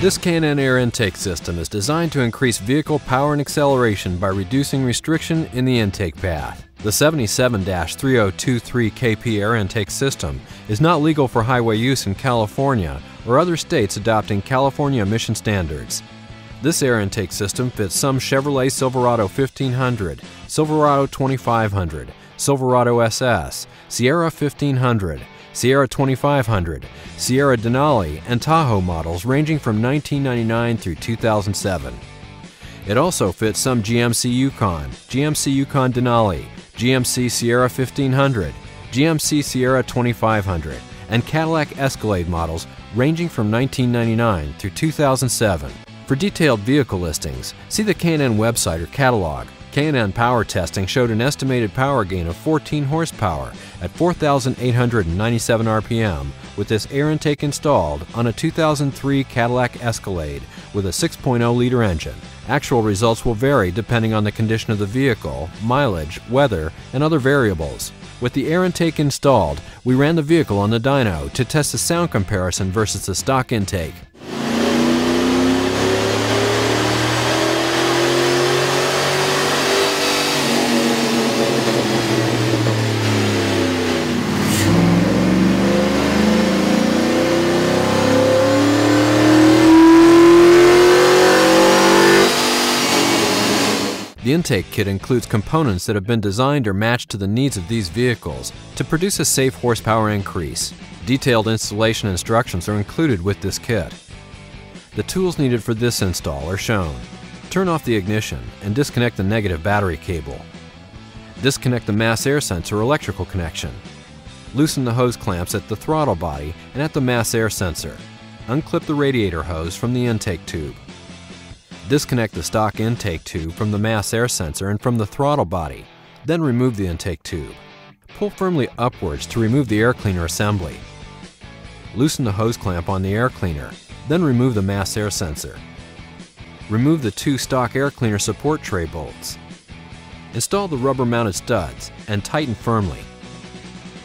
This K&N air intake system is designed to increase vehicle power and acceleration by reducing restriction in the intake path. The 77-3023KP air intake system is not legal for highway use in California or other states adopting California emission standards. This air intake system fits some Chevrolet Silverado 1500, Silverado 2500, Silverado SS, Sierra 1500, Sierra 2500, Sierra Denali, and Tahoe models ranging from 1999 through 2007. It also fits some GMC Yukon, GMC Yukon Denali, GMC Sierra 1500, GMC Sierra 2500, and Cadillac Escalade models ranging from 1999 through 2007. For detailed vehicle listings, see the K&N website or catalog. K&N power testing showed an estimated power gain of 14 horsepower at 4,897 RPM with this air intake installed on a 2003 Cadillac Escalade with a 6.0-liter engine. Actual results will vary depending on the condition of the vehicle, mileage, weather, and other variables. With the air intake installed, we ran the vehicle on the dyno to test the sound comparison versus the stock intake. The intake kit includes components that have been designed or matched to the needs of these vehicles to produce a safe horsepower increase. Detailed installation instructions are included with this kit. The tools needed for this install are shown. Turn off the ignition and disconnect the negative battery cable. Disconnect the mass air sensor electrical connection. Loosen the hose clamps at the throttle body and at the mass air sensor. Unclip the radiator hose from the intake tube. Disconnect the stock intake tube from the mass air sensor and from the throttle body. Then remove the intake tube. Pull firmly upwards to remove the air cleaner assembly. Loosen the hose clamp on the air cleaner. Then remove the mass air sensor. Remove the two stock air cleaner support tray bolts. Install the rubber-mounted studs and tighten firmly.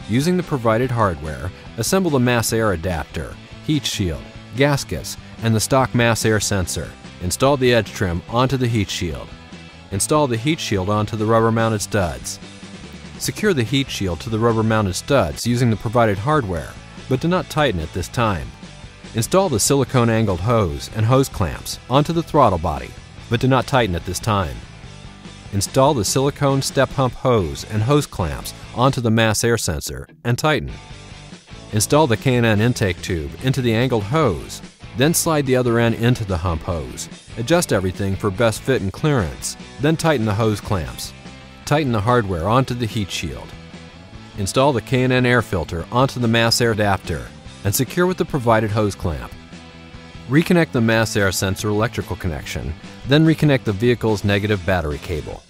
Using the provided hardware, assemble the mass air adapter, heat shield, gaskets, and the stock mass air sensor. Install the edge trim onto the heat shield. Install the heat shield onto the rubber-mounted studs. Secure the heat shield to the rubber-mounted studs using the provided hardware, but do not tighten at this time. Install the silicone angled hose and hose clamps onto the throttle body, but do not tighten at this time. Install the silicone step hump hose and hose clamps onto the mass air sensor and tighten. Install the K&N intake tube into the angled hose. Then slide the other end into the hump hose. Adjust everything for best fit and clearance. Then tighten the hose clamps. Tighten the hardware onto the heat shield. Install the K&N air filter onto the mass air adapter and secure with the provided hose clamp. Reconnect the mass air sensor electrical connection, then reconnect the vehicle's negative battery cable.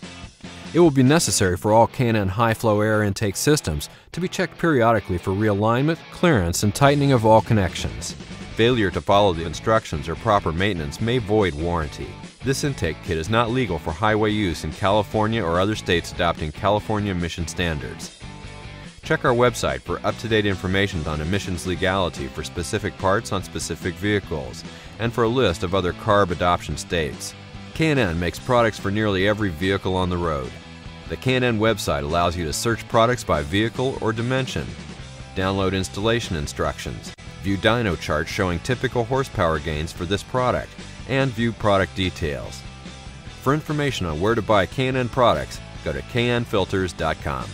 It will be necessary for all K&N high-flow air intake systems to be checked periodically for realignment, clearance, and tightening of all connections. Failure to follow the instructions or proper maintenance may void warranty. This intake kit is not legal for highway use in California or other states adopting California emission standards. Check our website for up-to-date information on emissions legality for specific parts on specific vehicles and for a list of other CARB adoption states. K&N makes products for nearly every vehicle on the road. The K&N website allows you to search products by vehicle or dimension, download installation instructions, view dyno charts showing typical horsepower gains for this product, and view product details. For information on where to buy K&N products, go to knfilters.com.